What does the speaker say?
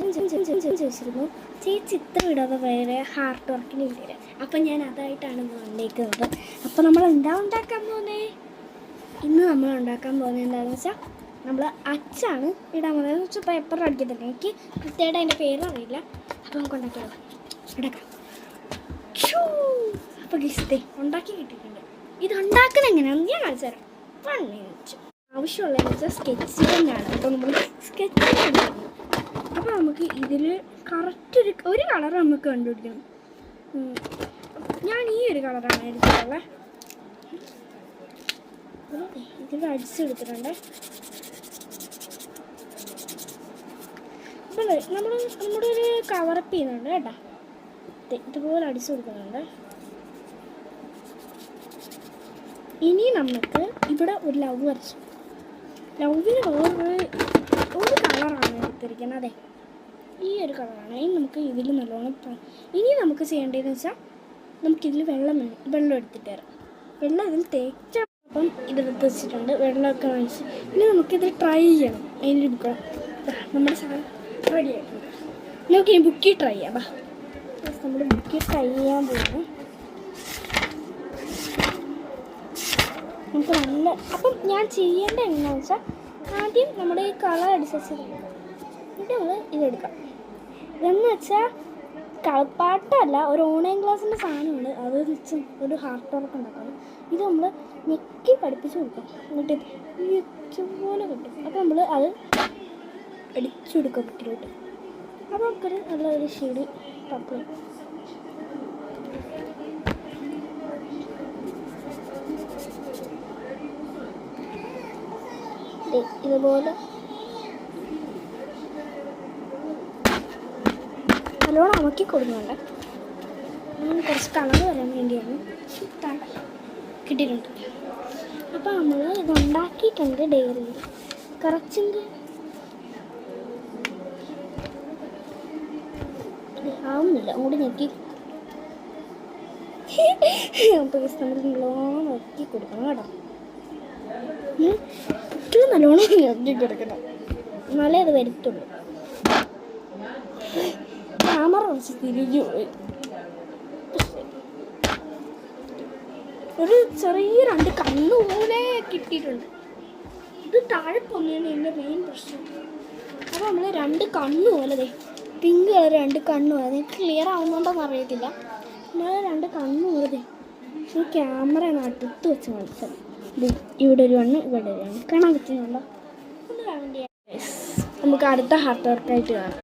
ചോദിച്ചിരുന്നു ചേച്ചി ഇത്ര ഇടാതെ വേറെ ഹാർട്ട് വർക്കിന് വീട്ടിൽ. അപ്പം ഞാൻ അതായിട്ടാണ് വന്നേക്കുന്നത്. അപ്പോൾ നമ്മൾ എന്താ ഉണ്ടാക്കാൻ പോകുന്നത്? ഇന്ന് നമ്മൾ ഉണ്ടാക്കാൻ പോകുന്നത് എന്താണെന്ന് വെച്ചാൽ നമ്മൾ അച്ചാണ് ഇടാൻ പോകുന്നത്. വെച്ചാൽ പേപ്പർ അടിക്കത്തില്ല, എനിക്ക് കൃത്യമായിട്ട് അതിൻ്റെ പേരറിയില്ല. അപ്പോൾ നമുക്ക് ഉണ്ടാക്കിയാലോ, ഉണ്ടാക്കാം. അപ്പോൾ ഗിസ്തേ ഉണ്ടാക്കി കിട്ടിയിട്ടുണ്ട്. ഇത് ഉണ്ടാക്കുന്നത് എങ്ങനെയാണെന്ന് ഞാൻ കാണിച്ചു തരാം. 1 minute. ആവശ്യമുള്ളതെന്ന് വെച്ചാൽ സ്കെച്ച് പെന്നാണ്. അപ്പോൾ നമ്മൾ സ്കെച്ച് പെന്നാണ്. അപ്പോൾ നമുക്ക് ഇതിൽ കറക്റ്റ് ഒരു കളർ നമുക്ക് കണ്ടുപിടിക്കണം. ഞാൻ ഈ ഒരു കളറാണ് എടുത്തിട്ടുള്ളത്. ഇതിൽ അടിച്ചെടുത്തിട്ടുണ്ട്. അപ്പോൾ നമ്മുടെ ഒരു കവറപ്പ് ചെയ്യുന്നുണ്ട് കേട്ടോ. ഇതുപോലെ അടിച്ചു കൊടുക്കുന്നുണ്ട്. ഇനി നമുക്ക് ഇവിടെ ഒരു ലവ് വരച്ചു. ലവിന് ഒരു കളറാണ് എടുത്തിരിക്കുന്നത്. അതെ, ഈ ഒരു കളറാണ്. ഇനി നമുക്ക് ഇതിൽ നല്ലോണം ഇനി നമുക്ക് ചെയ്യേണ്ടതെന്ന് വെച്ചാൽ നമുക്കിതിൽ വെള്ളം എടുത്തിട്ട് തരാം. വെള്ളം ഇതിൽ തേച്ച. അപ്പം ഇതെടുത്ത് വെച്ചിട്ടുണ്ട്, വെള്ളമൊക്കെ വാങ്ങിച്ച്. ഇനി നമുക്കിത് ട്രൈ ചെയ്യണം. അതിലെടുക്കണം. നമ്മുടെ സാധനം റെഡി ആയിട്ടുണ്ട്. നമുക്ക് ഇനി ബുക്കി ട്രൈ ചെയ്യാം. നമ്മൾ ബുക്കി ട്രൈ ചെയ്യാൻ പോകുന്നു. നമുക്ക് നല്ല അപ്പം ഞാൻ ചെയ്യേണ്ട എങ്ങനെയാണെന്ന് വെച്ചാൽ ആദ്യം നമ്മുടെ ഈ കളർ അടിച്ചു എന്നിട്ട് നമ്മൾ ഇതെടുക്കാം. ഇതെന്ന് വെച്ചാൽ കളിപ്പാട്ടമല്ല, ഒരു ഓൺലൈൻ ക്ലാസ്സിൻ്റെ സാധനമുണ്ട്. അത് വെച്ച് ഒരു ഹാർട്ട് വർക്ക് ഉണ്ടാക്കണം. ഇത് നമ്മൾ ഞെക്കി പഠിപ്പിച്ച് കൊടുക്കാം. എന്നിട്ട് ഇതുപോലെ കിട്ടും. അപ്പോൾ നമ്മൾ അത് അടിച്ചു കൊടുക്കാം കുട്ടിയിലോട്ട്. അപ്പോൾ നമുക്കൊരു നല്ലൊരു ഷെയ്ഡ് പപ്പും ഇതുപോലെ നല്ലോണം അമക്കി കൊടുക്കുന്നുണ്ട്. കുറച്ച് കളർ വരാൻ വേണ്ടിയാണ് കിട്ടിയിട്ടുണ്ട്. അപ്പോൾ നമ്മൾ ഇതുണ്ടാക്കിയിട്ടുണ്ട് ഡയറിയിൽ. കുറച്ചെങ്കിൽ ആവുന്നില്ല, അങ്ങോട്ട് ഞെക്കി. അപ്പോൾ നമ്മൾ നല്ലോണം നോക്കി കൊടുക്കണം കേട്ടോ. നല്ലോണം ഞെക്കി കൊടുക്കണം, എന്നാലേ അത് വരുത്തുള്ളൂ. ക്യാമറ കുറച്ച് തിരിഞ്ഞു പോയി. ഒരു ചെറിയ 2 കണ്ണ് പോലെ കിട്ടിയിട്ടുണ്ട്. ഇത് താഴെ പൊന്നെയാണ് എൻ്റെ മെയിൻ പ്രശ്നം. അപ്പോൾ നമ്മൾ 2 കണ്ണ് പോലെ, പിങ്ക് കളർ 2 കണ്ണ് പോലെ. എനിക്ക് ക്ലിയർ ആവുന്നുണ്ടോയെന്ന് അറിയത്തില്ല. നമ്മൾ 2 കണ്ണ് പോലെ ഈ ക്യാമറ അടുത്ത് വെച്ച് കാണിച്ചത്. ഇവിടെ ഒരു കണ്ണ്, ഇവിടെ ഒരു കണ്ണ് കാണാൻ പറ്റുന്നുണ്ടോ? ഒന്ന് കാണേണ്ടി. നമുക്ക് അടുത്ത ഹാർട്ട് വർക്കായിട്ട് കാണാം.